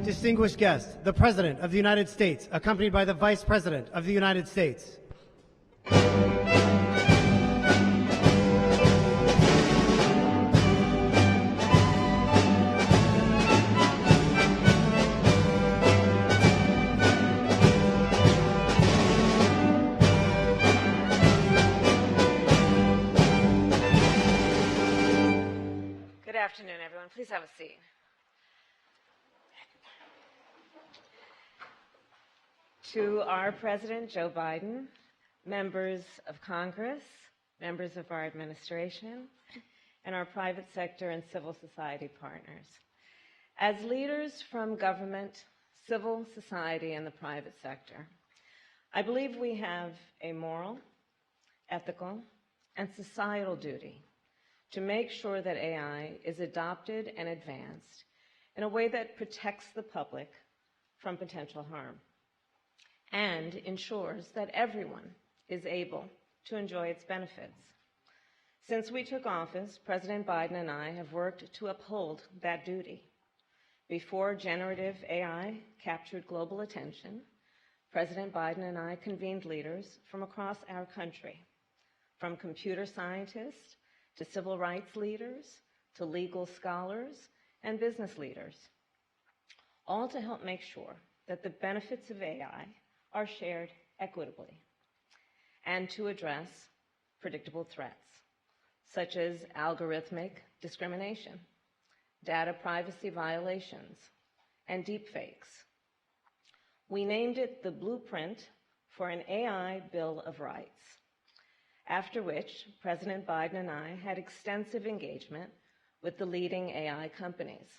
Distinguished guest, the President of the United States, accompanied by the Vice President of the United States. Good afternoon, everyone. Please have a seat. To our President, Joe Biden, members of Congress, members of our administration, and our private sector and civil society partners. As leaders from government, civil society, and the private sector, I believe we have a moral, ethical, and societal duty to make sure that AI is adopted and advanced in a way that protects the public from potential harm and ensures that everyone is able to enjoy its benefits. Since we took office, President Biden and I have worked to uphold that duty. Before generative AI captured global attention, President Biden and I convened leaders from across our country, from computer scientists to civil rights leaders to legal scholars and business leaders, all to help make sure that the benefits of AI are shared equitably, and to address predictable threats, such as algorithmic discrimination, data privacy violations, and deepfakes. We named it the Blueprint for an AI Bill of Rights, after which President Biden and I had extensive engagement with the leading AI companies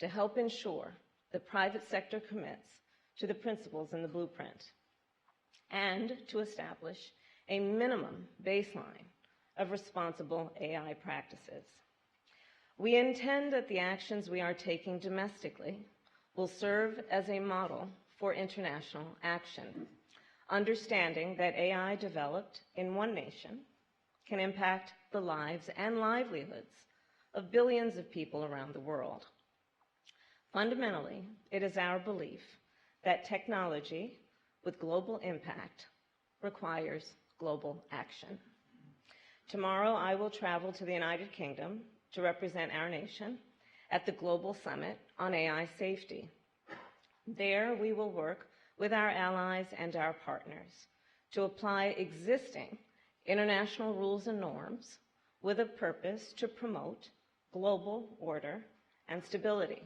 to help ensure the private sector commits to the principles in the blueprint, and to establish a minimum baseline of responsible AI practices. We intend that the actions we are taking domestically will serve as a model for international action, understanding that AI developed in one nation can impact the lives and livelihoods of billions of people around the world. Fundamentally, it is our belief that technology with global impact requires global action. Tomorrow, I will travel to the United Kingdom to represent our nation at the Global Summit on AI Safety. There, we will work with our allies and our partners to apply existing international rules and norms with a purpose to promote global order and stability,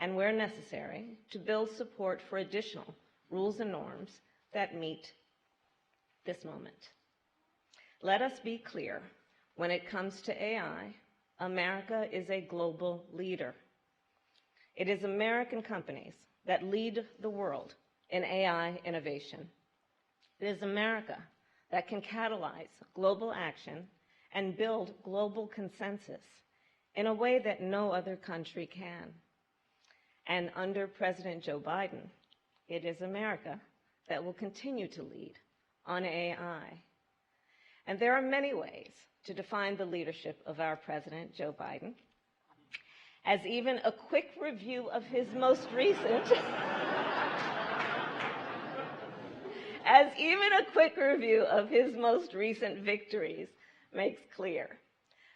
and where necessary, to build support for additional rules and norms that meet this moment. Let us be clear, when it comes to AI, America is a global leader. It is American companies that lead the world in AI innovation. It is America that can catalyze global action and build global consensus in a way that no other country can. And under President Joe Biden, it is America that will continue to lead on AI. And there are many ways to define the leadership of our President, Joe Biden, as even a quick review of his most recent victories makes clear.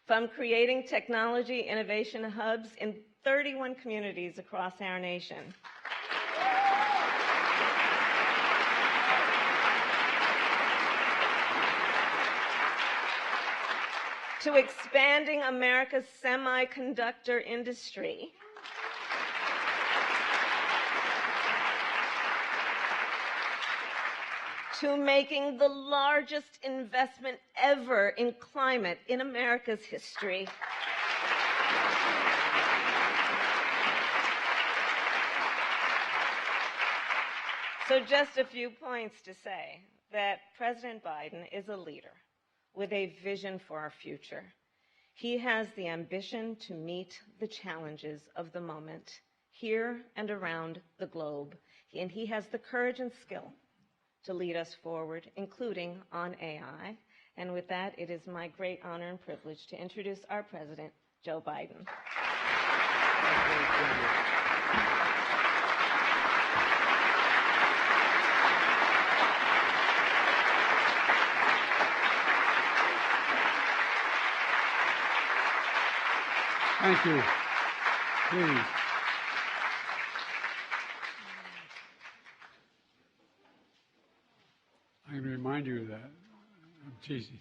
From creating technology innovation hubs in 31 communities across our nation, to expanding America's semiconductor industry, to making the largest investment ever in climate in America's history. So just a few points to say that President Biden is a leader with a vision for our future. He has the ambition to meet the challenges of the moment here and around the globe, and he has the courage and skill to lead us forward, including on AI. And with that, it is my great honor and privilege to introduce our President, Joe Biden. Thank you. Please. I'm going to remind you of that. I'm teasing.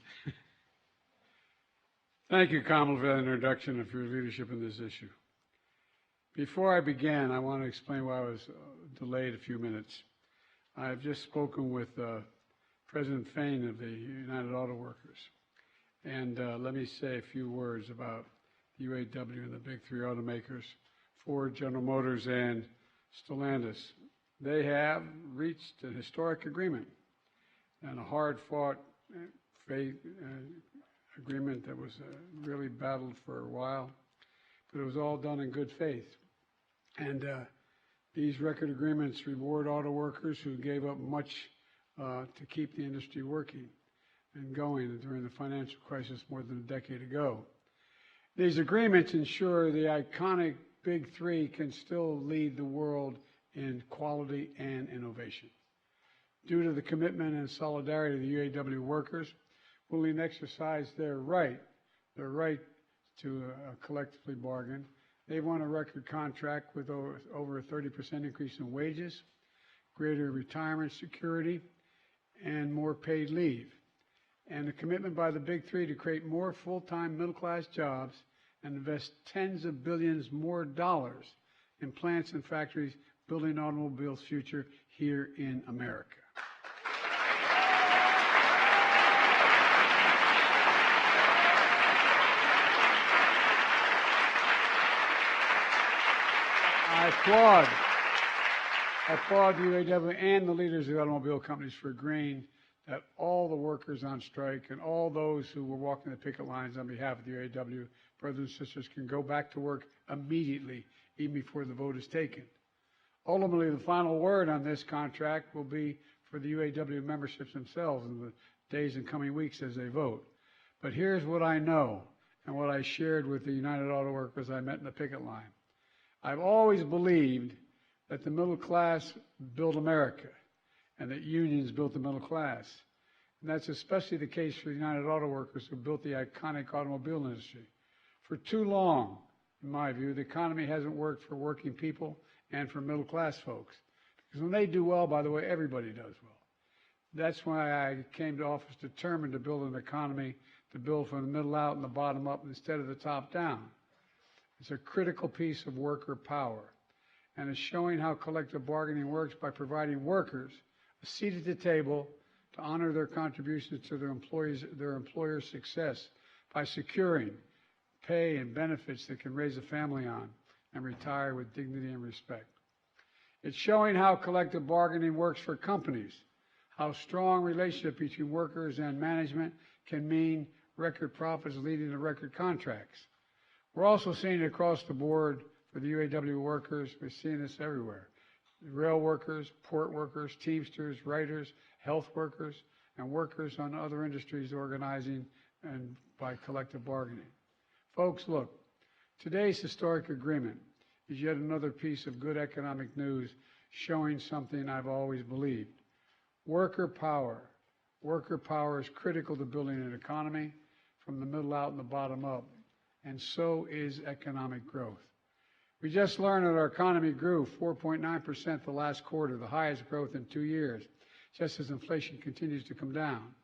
Thank you, Kamal, for that introduction and for your leadership in this issue. Before I begin, I want to explain why I was delayed a few minutes. I've just spoken with President Fain of the United Auto Workers. And let me say a few words about the UAW and the big three automakers, Ford, General Motors, and Stellantis. They have reached a historic agreement and a hard-fought agreement that was really battled for a while, but it was all done in good faith. And these record agreements reward auto workers who gave up much to keep the industry working and going during the financial crisis more than a decade ago. These agreements ensure the iconic Big Three can still lead the world in quality and innovation. Due to the commitment and solidarity of the UAW workers, willing to exercise their right to collectively bargain, they won a record contract with over a 30% increase in wages, greater retirement security, and more paid leave. And the commitment by the Big Three to create more full-time middle-class jobs and invest tens of billions more dollars in plants and factories building automobiles' future here in America. I applaud the UAW and the leaders of the automobile companies for agreeing that all the workers on strike and all those who were walking the picket lines on behalf of the UAW brothers and sisters can go back to work immediately, even before the vote is taken. Ultimately, the final word on this contract will be for the UAW memberships themselves in the days and coming weeks as they vote. But here's what I know and what I shared with the United Auto Workers I met in the picket line. I've always believed that the middle class built America and that unions built the middle class. And that's especially the case for the United Auto Workers who built the iconic automobile industry. For too long, in my view, the economy hasn't worked for working people and for middle class folks. Because when they do well, by the way, everybody does well. That's why I came to office determined to build an economy to build from the middle out and the bottom up instead of the top down. It's a critical piece of worker power, and it's showing how collective bargaining works by providing workers a seat at the table to honor their contributions to their employers' success by securing pay and benefits that can raise a family on and retire with dignity and respect. It's showing how collective bargaining works for companies, how strong relationship between workers and management can mean record profits leading to record contracts. We're also seeing it across the board for the UAW workers. We're seeing this everywhere. Rail workers, port workers, Teamsters, writers, health workers, and workers on other industries organizing and by collective bargaining. Folks, look, today's historic agreement is yet another piece of good economic news showing something I've always believed. Worker power is critical to building an economy from the middle out and the bottom up. And so is economic growth. We just learned that our economy grew 4.9% the last quarter, the highest growth in 2 years, just as inflation continues to come down.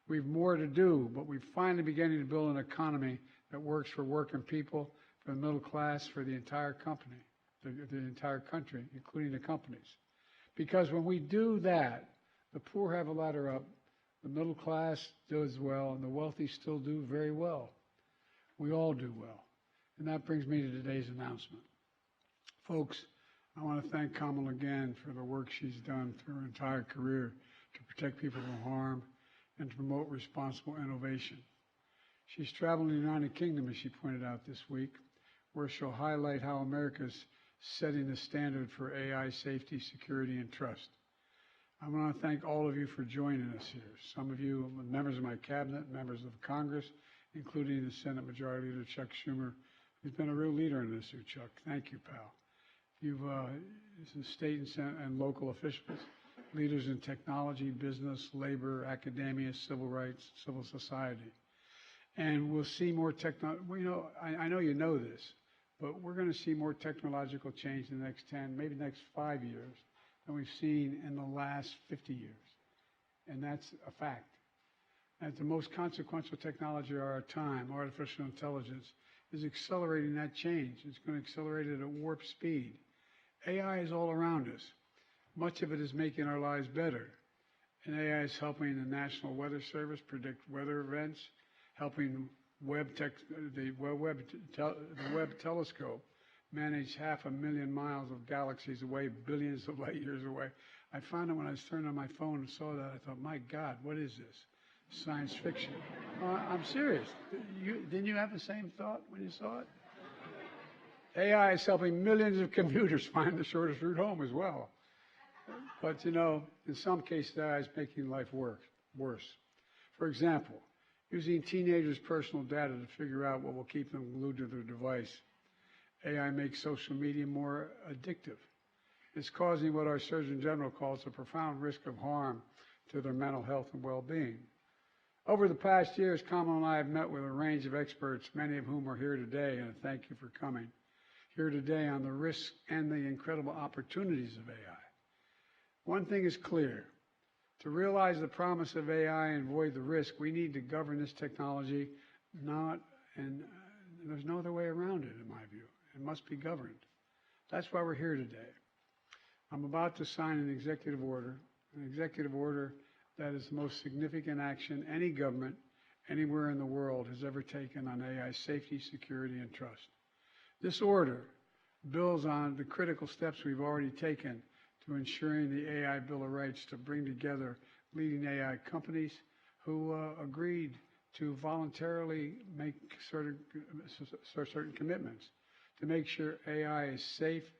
We have more to do, but we're finally beginning to build an economy that works for working people, for the middle class, for the entire company, the entire country, including the companies. Because when we do that, the poor have a ladder up, the middle class does well, and the wealthy still do very well. We all do well. And that brings me to today's announcement. Folks, I want to thank Kamal again for the work she's done through her entire career to protect people from harm and to promote responsible innovation. She's traveling the United Kingdom, as she pointed out this week, where she'll highlight how America's setting the standard for AI safety, security, and trust. I want to thank all of you for joining us here. Some of you members of my cabinet, members of Congress, including the Senate Majority Leader Chuck Schumer, who's been a real leader in this here, Chuck. Thank you, pal. You've some state and Senate and local officials, leaders in technology, business, labor, academia, civil rights, civil society. And we'll see more technology. Well, I know you know this, But we're going to see more technological change in the next 10, maybe the next 5 years than we've seen in the last 50 years. And that's a fact. And the most consequential technology of our time, artificial intelligence, is accelerating that change. It's going to accelerate it at warp speed. AI is all around us. Much of it is making our lives better. And AI is helping the National Weather Service predict weather events, helping the Webb telescope manage 500,000 miles of galaxies away, billions of light years away. I found it when I was turning on my phone and saw that. I thought, my God, what is this? Science fiction. I'm serious. Didn't you have the same thought when you saw it? AI is helping millions of commuters find the shortest route home as well. But, you know, in some cases, AI is making life worse. For example, using teenagers' personal data to figure out what will keep them glued to their device. AI makes social media more addictive. It's causing what our Surgeon General calls a profound risk of harm to their mental health and well-being. Over the past years, Kamal and I have met with a range of experts, many of whom are here today, and I thank you for coming. Here today on the risks and the incredible opportunities of AI. One thing is clear. To realize the promise of AI and avoid the risk, we need to govern this technology, there's no other way around it, in my view. It must be governed. That's why we're here today. I'm about to sign an executive order that is the most significant action any government anywhere in the world has ever taken on AI safety, security, and trust. This order builds on the critical steps we've already taken to ensuring the AI Bill of Rights to bring together leading AI companies who agreed to voluntarily make certain commitments to make sure AI is safe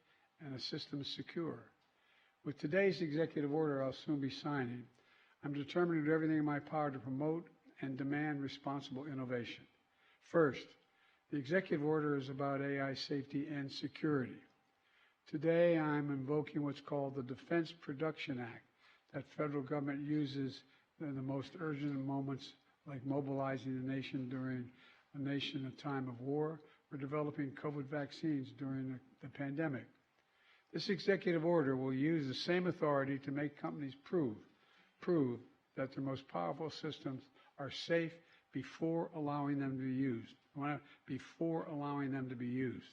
and the system is secure. With today's executive order I'll soon be signing, I'm determined to do everything in my power to promote and demand responsible innovation. First, the executive order is about AI safety and security. Today, I'm invoking what's called the Defense Production Act that federal government uses in the most urgent moments, like mobilizing the nation during a time of war or developing COVID vaccines during the pandemic. This executive order will use the same authority to make companies prove that their most powerful systems are safe before allowing them to be used.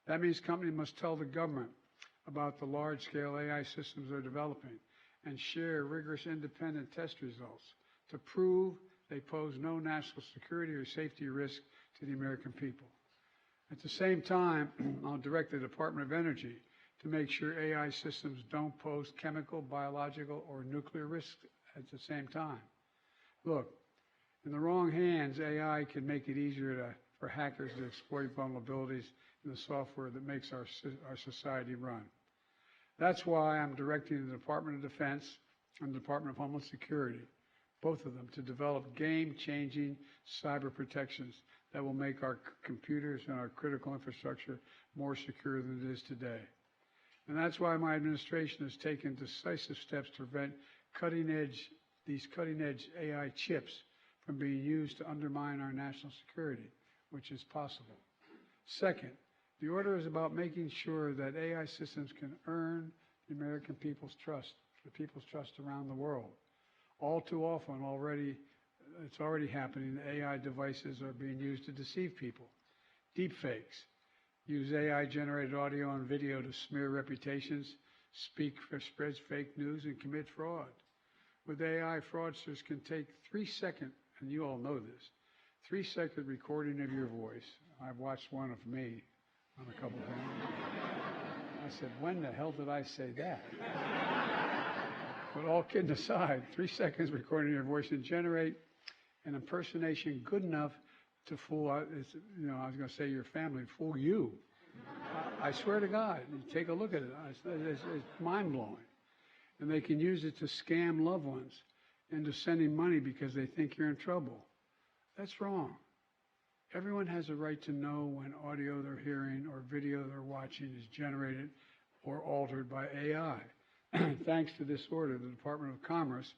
That means companies must tell the government about the large-scale AI systems they're developing and share rigorous independent test results to prove they pose no national security or safety risk to the American people. At the same time, I'll direct the Department of Energy to make sure AI systems don't pose chemical, biological, or nuclear risks at the same time. Look, in the wrong hands, AI can make it easier for hackers to exploit vulnerabilities in the software that makes our society run. That's why I'm directing the Department of Defense and the Department of Homeland Security, both of them, to develop game-changing cyber protections that will make our computers and our critical infrastructure more secure than it is today. And that's why my administration has taken decisive steps to prevent these cutting-edge AI chips from being used to undermine our national security, which is possible. Second, the order is about making sure that AI systems can earn the American people's trust, the people's trust around the world. All too often it's already happening. AI devices are being used to deceive people. Deepfakes use AI-generated audio and video to smear reputations, spread fake news, and commit fraud. With AI, fraudsters can take 3-second, and you all know this, 3-second recording of your voice. I've watched one of me on a couple of things. I said, when the hell did I say that? But all kidding aside, 3 seconds recording your voice and generate an impersonation good enough to fool, I was going to say your family, fool you. I swear to God, take a look at it. It's mind-blowing. And they can use it to scam loved ones into sending money because they think you're in trouble. That's wrong. Everyone has a right to know when audio they're hearing or video they're watching is generated or altered by AI. Thanks to this order, the Department of Commerce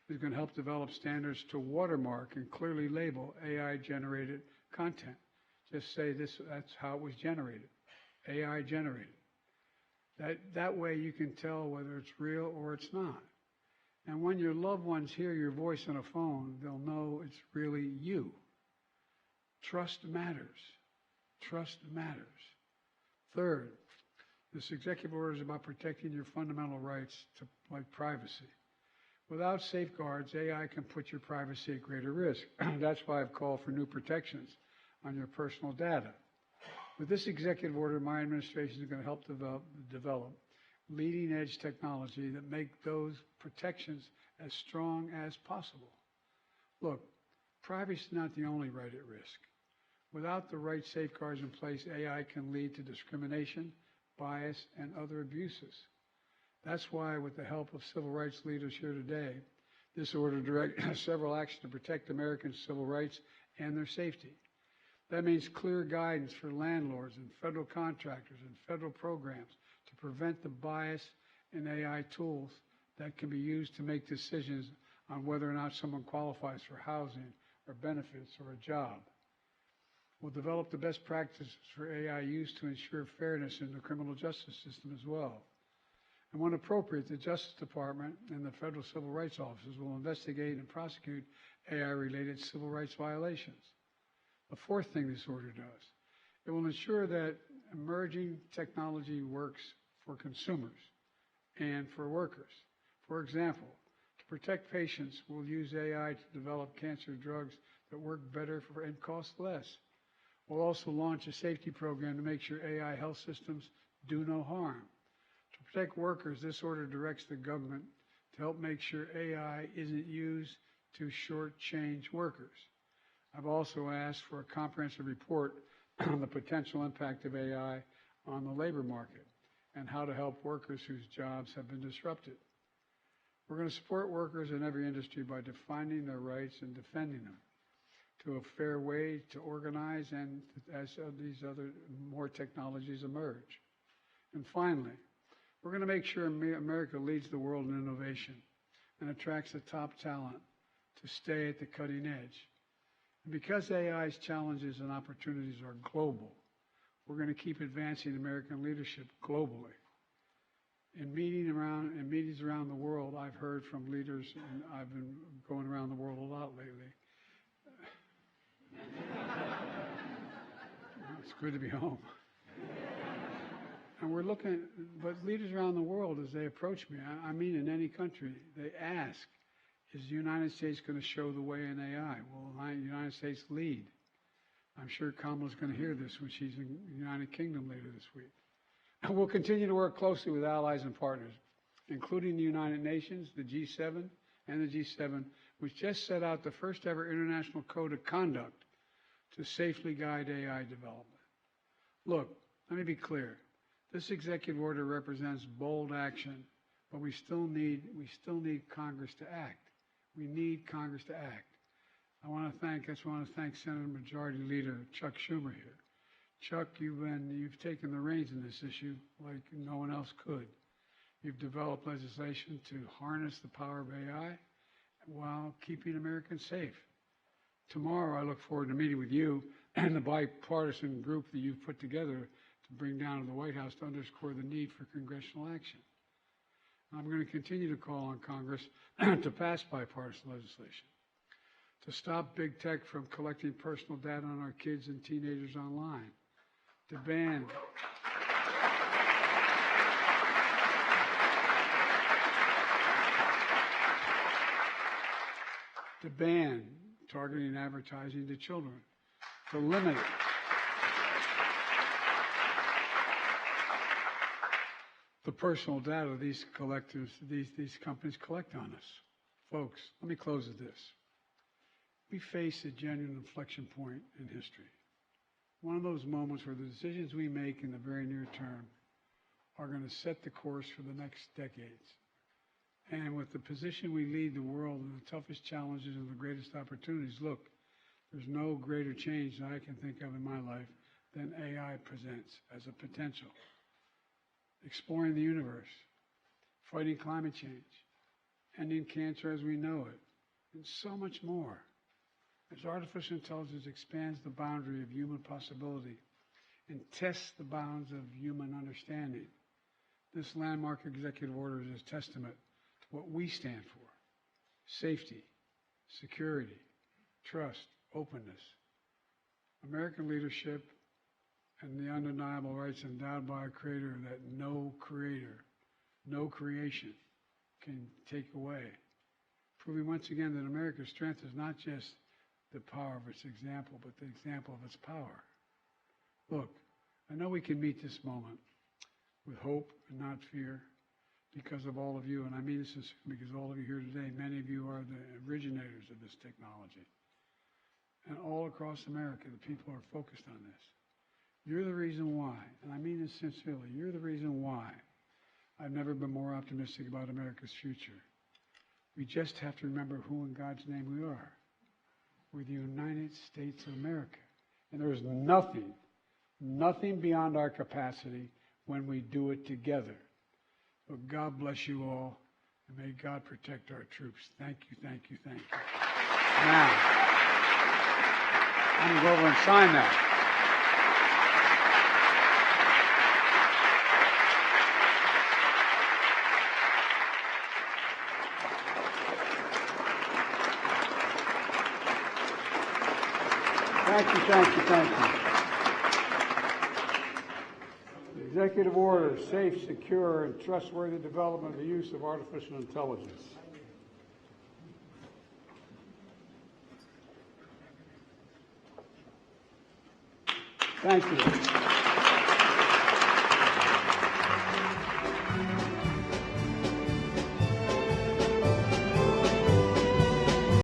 is going to help develop standards to watermark and clearly label AI-generated content just say that's how it was generated, AI generated. That way you can tell whether it's real or it's not. And when your loved ones hear your voice on a phone, they'll know it's really you. Trust matters. Trust matters. Third, this executive order is about protecting your fundamental rights to like privacy. Without safeguards, AI can put your privacy at greater risk. That's why I've called for new protections on your personal data. With this executive order, my administration is going to help develop leading-edge technology that make those protections as strong as possible. Look, privacy is not the only right at risk. Without the right safeguards in place, AI can lead to discrimination, bias, and other abuses. That's why, with the help of civil rights leaders here today, this order directs several actions to protect Americans' civil rights and their safety. That means clear guidance for landlords and federal contractors and federal programs to prevent the bias in AI tools that can be used to make decisions on whether or not someone qualifies for housing or benefits or a job. We'll develop the best practices for AI use to ensure fairness in the criminal justice system as well. And when appropriate, the Justice Department and the federal civil rights offices will investigate and prosecute AI-related civil rights violations. The fourth thing this order does, it will ensure that emerging technology works for consumers and for workers. For example, to protect patients, we'll use AI to develop cancer drugs that work better and cost less. We'll also launch a safety program to make sure AI health systems do no harm. To protect workers, this order directs the government to help make sure AI isn't used to shortchange workers. I've also asked for a comprehensive report on the potential impact of AI on the labor market and how to help workers whose jobs have been disrupted. We're going to support workers in every industry by defining their rights and defending them to a fair way to organize and as these other more technologies emerge. And finally, we're going to make sure America leads the world in innovation and attracts the top talent to stay at the cutting edge. And because AI's challenges and opportunities are global, we're going to keep advancing American leadership globally. In meetings around the world, I've heard from leaders, and I've been going around the world a lot lately. It's good to be home. And we're looking, but leaders around the world, as they approach me, I mean in any country, they ask, is the United States going to show the way in AI? Will the United States lead? I'm sure Kamala's going to hear this when she's in the United Kingdom later this week. And we'll continue to work closely with allies and partners, including the United Nations, the G7, and the G7, which just set out the first ever international code of conduct to safely guide AI development. Look, let me be clear. This executive order represents bold action, but we still need Congress to act. We need Congress to act. I want to thank Senate Majority Leader Chuck Schumer here. Chuck, you've taken the reins in this issue like no one else could. You've developed legislation to harness the power of AI while keeping Americans safe. Tomorrow, I look forward to meeting with you and the bipartisan group that you've put together to bring down to the White House to underscore the need for congressional action. I'm going to continue to call on Congress to pass bipartisan legislation, to stop big tech from collecting personal data on our kids and teenagers online, to ban targeting advertising to children, to limit the personal data these companies collect on us. Folks, let me close with this. We face a genuine inflection point in history. One of those moments where the decisions we make in the very near term are going to set the course for the next decades. And with the position we lead the world in the toughest challenges and the greatest opportunities, look, there's no greater change that I can think of in my life than AI presents as a potential. Exploring the universe, fighting climate change, ending cancer as we know it, and so much more. As artificial intelligence expands the boundary of human possibility and tests the bounds of human understanding, this landmark executive order is a testament to what we stand for: safety, security, trust, openness, American leadership, and the undeniable rights endowed by a creator that no creator, no creation can take away, proving once again that America's strength is not just the power of its example, but the example of its power. Look, I know we can meet this moment with hope and not fear because of all of you, and I mean this sincerely because all of you here today, many of you are the originators of this technology. And all across America, the people are focused on this. You're the reason why, and I mean this sincerely, you're the reason why I've never been more optimistic about America's future. We just have to remember who in God's name we are. We're the United States of America. And there is nothing beyond our capacity when we do it together. So God bless you all, and may God protect our troops. Thank you, thank you, thank you. Now, I'm going to go over and sign that. Thank you, thank you, thank you. Executive order: safe, secure, and trustworthy development of the use of artificial intelligence. Thank you.